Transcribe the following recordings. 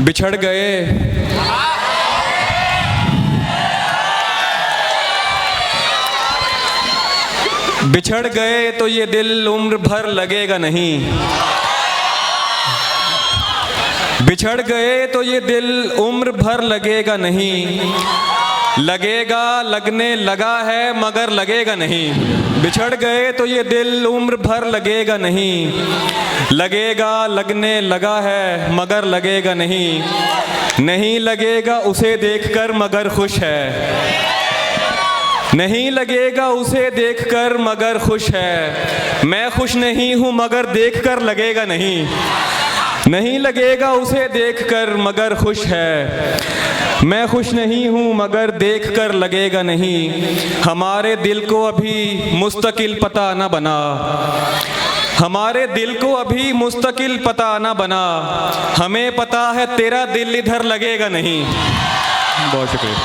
बिछड़ गए बिछड़ गए तो ये दिल उम्र भर लगेगा नहीं। बिछड़ गए तो ये दिल उम्र भर लगेगा नहीं। लगेगा लगने लगा है मगर लगेगा नहीं। बिछड़ गए तो ये दिल उम्र भर लगेगा नहीं। लगेगा लगने लगा है मगर लगेगा नहीं। नहीं लगेगा उसे देखकर मगर खुश है। नहीं लगेगा उसे देखकर मगर खुश है। मैं खुश नहीं हूँ मगर देखकर लगेगा नहीं। नहीं लगेगा उसे देखकर मगर खुश है। मैं खुश नहीं हूँ मगर देखकर लगेगा नहीं। हमारे दिल को अभी मुस्तकिल पता न बना। हमारे दिल को अभी मुस्तकिल पता न बना। हमें पता है तेरा दिल इधर लगेगा नहीं। बहुत शुक्रिया,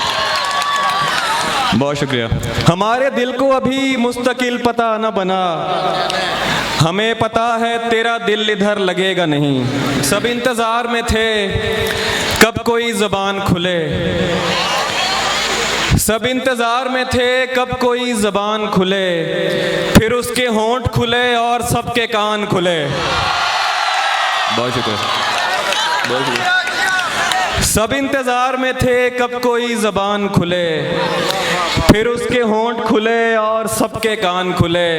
बहुत शुक्रिया। हमारे दिल को अभी मुस्तकिल पता न बना। हमें पता है तेरा दिल इधर लगेगा नहीं। सब इंतज़ार में थे कब कोई ज़बान खुले। सब इंतज़ार में थे कब कोई ज़बान खुले। फिर उसके होंठ खुले और सबके कान खुले। बहुत शुक्रिया, बहुत शुक्रिया। सब इंतज़ार में थे कब कोई ज़बान खुले। फिर उसके होंठ खुले और सबके कान खुले।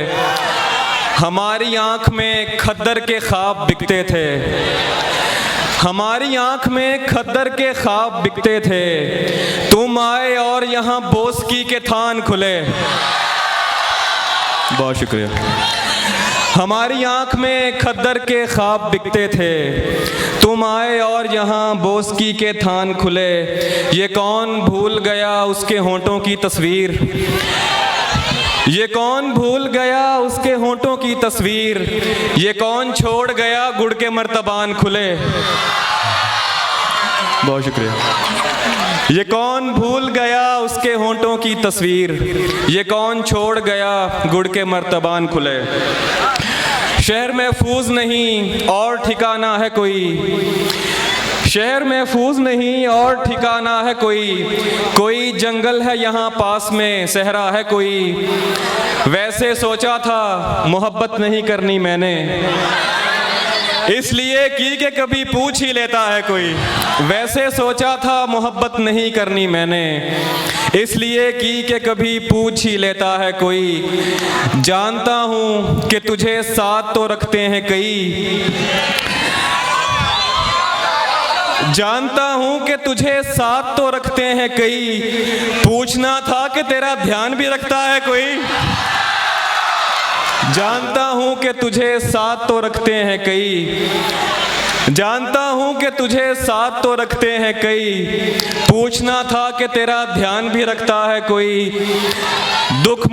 हमारी आँख में खद्दर के ख्वाब बिकते थे। हमारी आँख में खद्दर के ख्वाब बिकते थे। तुम आए और यहाँ बोस्की के थान खुले। बहुत शुक्रिया। हमारी आँख में खद्दर के ख्वाब बिकते थे। तुम आए और यहाँ बोस्की के थान खुले। ये कौन भूल गया उसके होंठों की तस्वीर। ये कौन भूल गया उसके होंठों की तस्वीर। ये कौन छोड़ गया गुड़ के मर्तबान खुले। बहुत शुक्रिया। ये कौन भूल गया उसके होंठों की तस्वीर। ये कौन छोड़ गया गुड़ के मर्तबान खुले। शहर महफूज नहीं और ठिकाना है कोई। शहर महफूज नहीं और ठिकाना है कोई। कोई जंगल है यहाँ पास में सहरा है कोई। वैसे सोचा था मोहब्बत नहीं करनी मैंने, इसलिए की के कभी पूछ ही लेता है कोई। वैसे सोचा था मोहब्बत नहीं करनी मैंने, इसलिए की के कभी पूछ ही लेता है कोई। जानता हूँ कि तुझे साथ तो रखते हैं कई। जानता हूँ कि तुझे साथ तो रखते हैं कई। पूछना था कि तेरा ध्यान भी रखता है कोई। जानता हूँ कि तुझे साथ तो रखते हैं कई। जानता हूँ कि तुझे साथ तो रखते हैं कई। पूछना था कि तेरा ध्यान भी रखता है कोई। दुख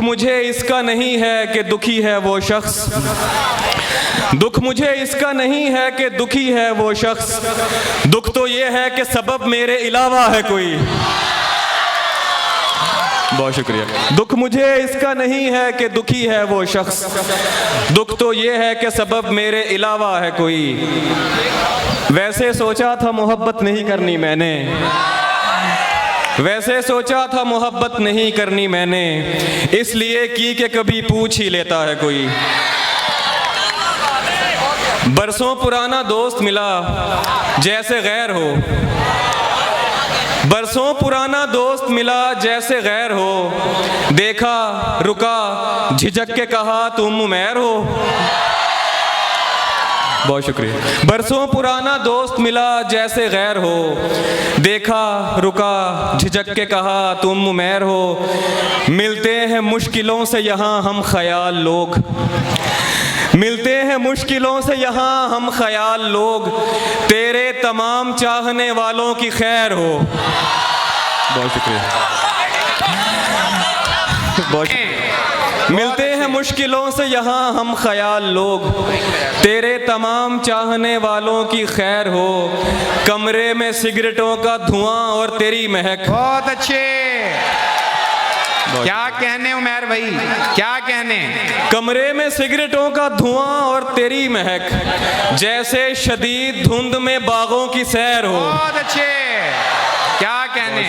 मुझे इसका नहीं है कि दुखी है वो शख्स। दुख मुझे इसका नहीं है कि दुखी है वो शख्स। दुख तो ये है कि सबब मेरे अलावा है कोई। बहुत शुक्रिया। दुख मुझे इसका नहीं है कि दुखी है वो शख्स। दुख तो ये है कि सबब मेरे अलावा है कोई। वैसे सोचा था मोहब्बत नहीं करनी मैंने। वैसे सोचा था मोहब्बत नहीं करनी मैंने, इसलिए की के कभी पूछ ही लेता है कोई। बरसों पुराना दोस्त मिला जैसे गैर हो। बरसों पुराना दोस्त मिला जैसे गैर हो। देखा रुका झिझक के कहा तुम उमैर हो। बहुत शुक्रिया। बरसों पुराना दोस्त मिला जैसे गैर हो। देखा रुका झिझक के कहा तुम उमैर हो। मिलते हैं मुश्किलों से यहाँ हम ख्याल लोग। मिलते हैं मुश्किलों से यहाँ हम ख्याल लोग। तेरे तमाम चाहने वालों की खैर हो। बहुत शुक्रिया, बहुत शुक्रिया। मिलते हैं मुश्किलों से यहाँ हम ख्याल लोग। तेरे तमाम चाहने वालों की खैर हो। कमरे में सिगरेटों का धुआं और तेरी महक। बहुत अच्छे। क्या कहने उमैर भाई, क्या कहने। कमरे में सिगरेटों का धुआं और तेरी महक, जैसे शदीद धुंध में बागों की सैर हो। बहुत अच्छे, क्या कहने,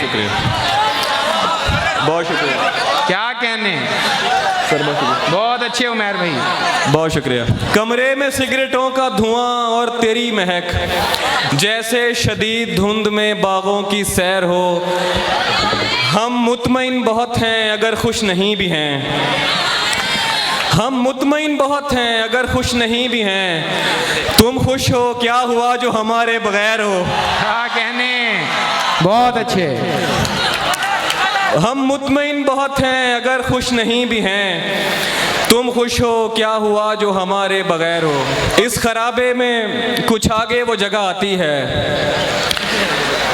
बहुत शुक्रिया, क्या कहने सर, बहुत शुक्रिया, बहुत अच्छे उमैर भाई। बहुत शुक्रिया। कमरे में सिगरेटों का धुआं और तेरी महक, जैसे शदीद धुंध में बागों की सैर हो। हम मुतमईन बहुत हैं अगर खुश नहीं भी हैं, हम मुतमईन बहुत हैं अगर खुश नहीं भी हैं। तुम खुश हो, क्या हुआ जो हमारे बगैर हो। क्या कहने, बहुत अच्छे। हम मुतमईन बहुत हैं अगर खुश नहीं भी हैं। तुम खुश हो, क्या हुआ जो हमारे बगैर हो। इस खराबे में कुछ आगे वो जगह आती है,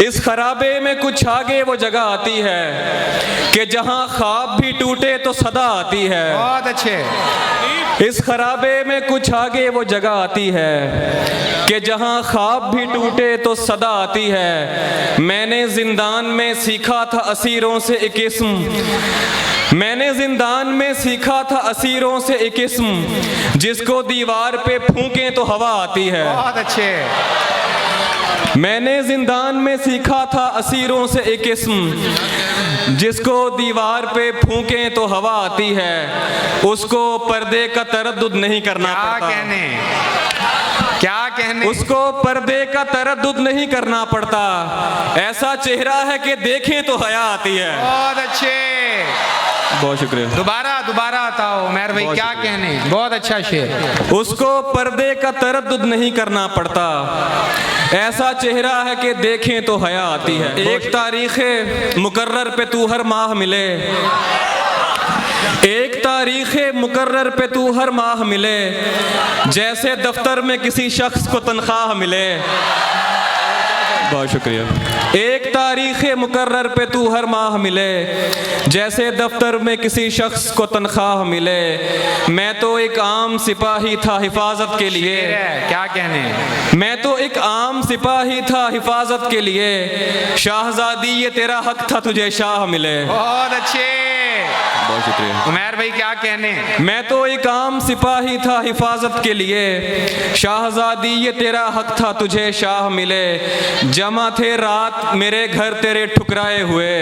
इस खराबे में कुछ आगे वो जगह आती है कि जहां ख्वाब भी टूटे तो सदा आती है। बहुत अच्छे। इस खराबे में कुछ आगे वो जगह आती है कि जहां ख्वाब भी टूटे तो सदा आती है। मैंने जिंदान में सीखा था असीरों से एक इस्म, मैंने जिंदान में सीखा था असीरों से एक इस्म, जिसको दीवार पे फूंके तो हवा आती है। बहुत अच्छे। मैंने जिंदान में सीखा था असीरों से एक इस्म, जिसको दीवार पे फूंके तो हवा आती है। उसको पर्दे का तरद्दुद नहीं करना क्या पड़ता। कहने, क्या कहने, उसको पर्दे का तरद्दुद नहीं करना पड़ता। ऐसा चेहरा है कि देखें तो हया आती है। बहुत अच्छे। बहुत शुक्रिया। दोबारा दोबारा बताओ उमैर भाई, क्या कहने, बहुत अच्छा शेर। उसको पर्दे का तरद्दुद नहीं करना पड़ता। ऐसा चेहरा है कि देखें तो हया आती है। एक तारीख़ मुकर्रर पे तू हर माह मिले, एक तारीख़ मुकर्रर पे तू हर माह मिले, जैसे दफ्तर में किसी शख्स को तनख्वाह मिले। बहुत शुक्रिया। एक तारीख़ मुकर्रर पे तू हर माह मिले, जैसे दफ्तर में किसी शख्स को तनख्वाह मिले। मैं तो एक आम सिपाही था हिफाजत के लिए, क्या कहने, मैं तो एक आम सिपाही था हिफाजत के लिए। शाहजादी ये तेरा हक था तुझे शाह मिले। बहुत अच्छे। बहुत शुक्रिया। उमैर भाई क्या कहने, मैं तो एक आम सिपाही था हिफाजत के लिए। शाहजादी ये तेरा हक था तुझे शाह मिले। जमा थे रात मेरे घर तेरे ठुकराए हुए,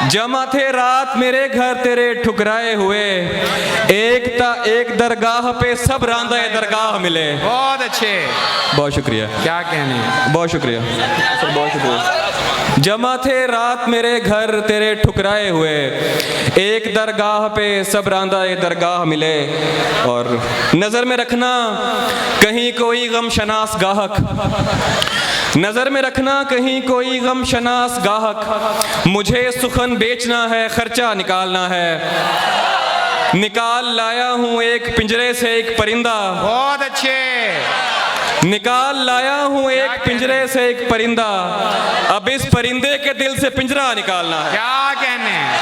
जमा थे रात मेरे घर तेरे ठुकराए हुए। एक दरगाह पे सब रांदा दरगाह मिले। बहुत अच्छे। बहुत शुक्रिया। क्या कहने, बहुत शुक्रिया सर, बहुत शुक्रिया। जमा थे रात मेरे घर तेरे ठुकराए हुए, एक दरगाह पे सब रांदा दरगाह मिले। और नज़र में रखना कहीं कोई गम शनास गाहक, नज़र में रखना कहीं कोई गम शनास गाहक। मुझे सुखन बेचना है, खर्चा निकालना है। निकाल लाया हूँ एक पिंजरे से एक परिंदा। बहुत अच्छे। निकाल लाया हूँ एक पिंजरे से एक परिंदा। अब इस परिंदे के दिल से पिंजरा निकालना है। क्या कहने।